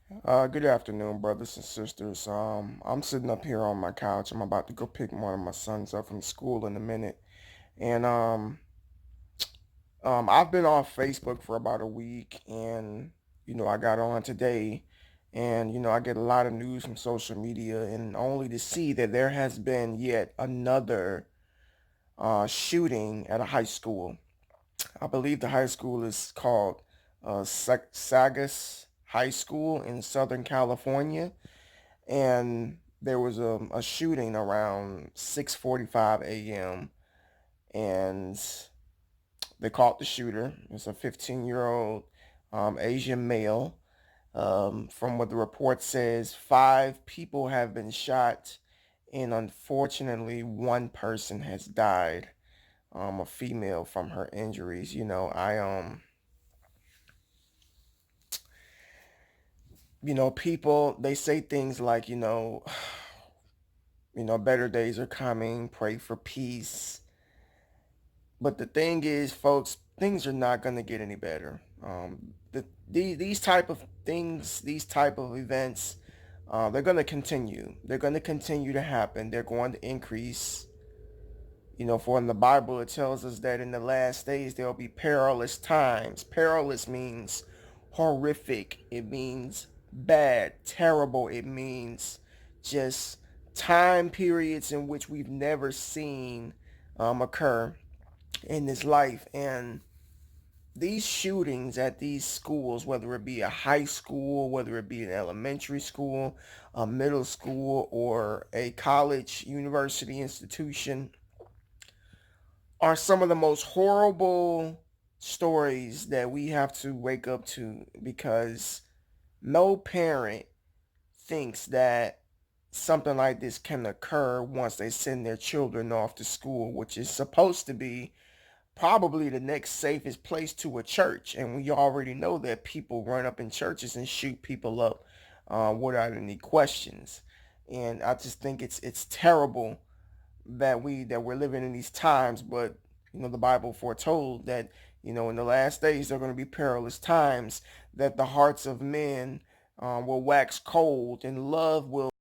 Good afternoon, brothers and sisters. I'm sitting up here on my couch. I'm about to go pick one of my sons up from school in a minute, and I've been off Facebook for about a week, and I got on today, and I get a lot of news from social media, and only to see that there has been yet another shooting at a high school. I believe the high school is called Saugus High School in Southern California, and there was a shooting around 6:45 a.m. and they caught the shooter. It's a 15-year-old Asian male. From what the report says, five people have been shot, and unfortunately, one person has died. A female from her injuries. People they say things like, better days are coming. Pray for peace. But the thing is, folks, things are not going to get any better. These type of things, these type of events, they're going to continue. They're going to continue to happen. They're going to increase. For in the Bible, it tells us that in the last days there will be perilous times. Perilous means horrific. It means bad, terrible. It means just time periods in which we've never seen occur in this life. And these shootings at these schools, whether it be a high school, whether it be an elementary school, a middle school, or a college, university institution, are some of the most horrible stories that we have to wake up to, because no parent thinks that something like this can occur once they send their children off to school, which is supposed to be probably the next safest place to a church. And we already know that people run up in churches and shoot people up without any questions. And I just think it's terrible that we're living in these times. But the Bible foretold that in the last days there are going to be perilous times, that the hearts of men will wax cold, and love will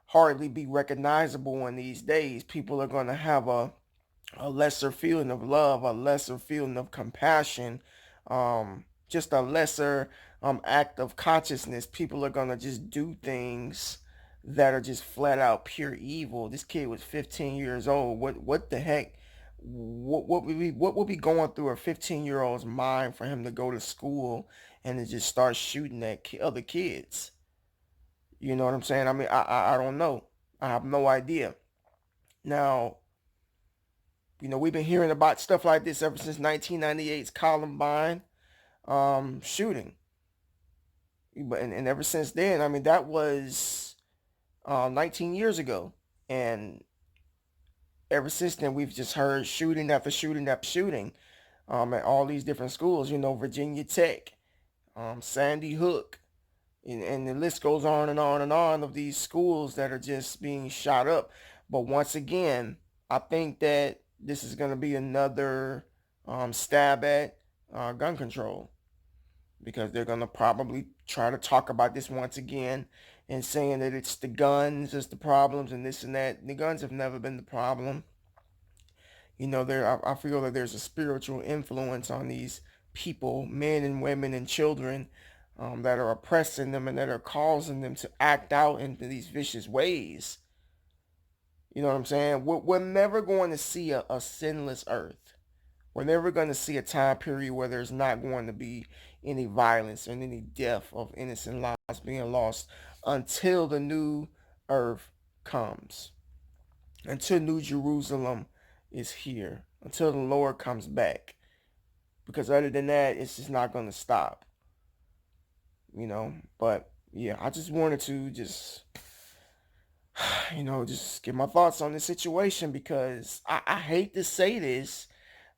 hardly be recognizable in these days. People are going to have a lesser feeling of love, a lesser feeling of compassion, just a lesser act of consciousness. People are gonna just do things that are just flat out pure evil. This kid was 15 years old. What the heck? What would be going through a 15-year-old's mind for him to go to school and to just start shooting at other kids? You know what I'm saying? I mean, I don't know. I have no idea. Now, we've been hearing about stuff like this ever since 1998's Columbine shooting. And ever since then, I mean, that was 19 years ago. And ever since then, we've just heard shooting after shooting after shooting at all these different schools, Virginia Tech, Sandy Hook, and the list goes on and on and on of these schools that are just being shot up. But once again, I think that this is going to be another stab at gun control, because they're going to probably try to talk about this once again and saying that it's the guns, it's the problems, and this and that. The guns have never been the problem. I feel that there's a spiritual influence on these people, men and women and children, that are oppressing them and that are causing them to act out into these vicious ways. You know what I'm saying? We're never going to see a sinless earth. We're never going to see a time period where there's not going to be any violence and any death of innocent lives being lost until the new earth comes, until New Jerusalem is here, until the Lord comes back. Because other than that, it's just not going to stop. But yeah, I just wanted to just get my thoughts on this situation, because I hate to say this,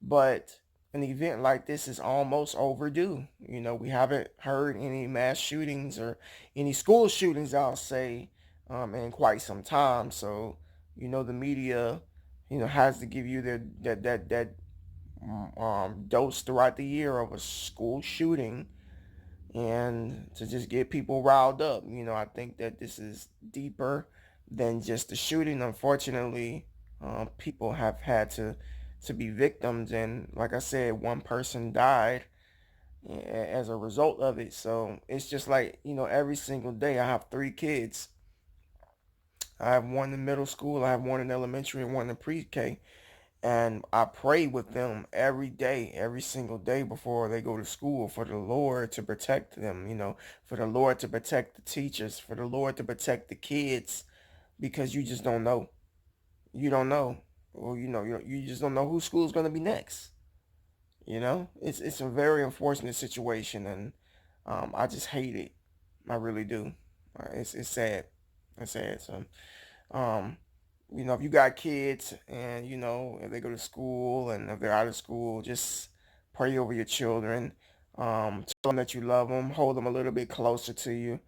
but an event like this is almost overdue. We haven't heard any mass shootings or any school shootings, I'll say, in quite some time. So, the media, has to give you that dose throughout the year of a school shooting, and to just get people riled up. I think that this is deeper than just the shooting. Unfortunately, people have had to be victims, and like I said, one person died as a result of it. So it's just like, every single day. I have 3 kids. I have one in middle school, I have one in elementary, and one in pre-K. And I pray with them every day, every single day before they go to school, for the Lord to protect them, for the Lord to protect the teachers, for the Lord to protect the kids, because you just don't know. You don't know. Well, you just don't know who school's going to be next. It's a very unfortunate situation, and I just hate it. I really do. It's sad. It's sad. So, um, if you got kids, and if they go to school and if they're out of school, just pray over your children. Tell them that you love them. Hold them a little bit closer to you,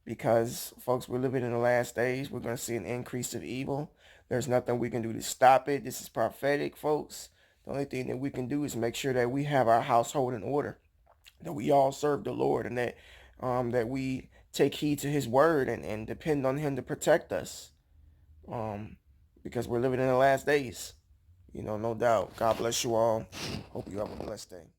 because folks, we're living in the last days. We're going to see an increase of evil. There's nothing we can do to stop it. This is prophetic, folks. The only thing that we can do is make sure that we have our household in order, that we all serve the Lord, and that we take heed to His word, and depend on Him to protect us. Um, because we're living in the last days. No doubt. God bless you all. Hope you have a blessed day.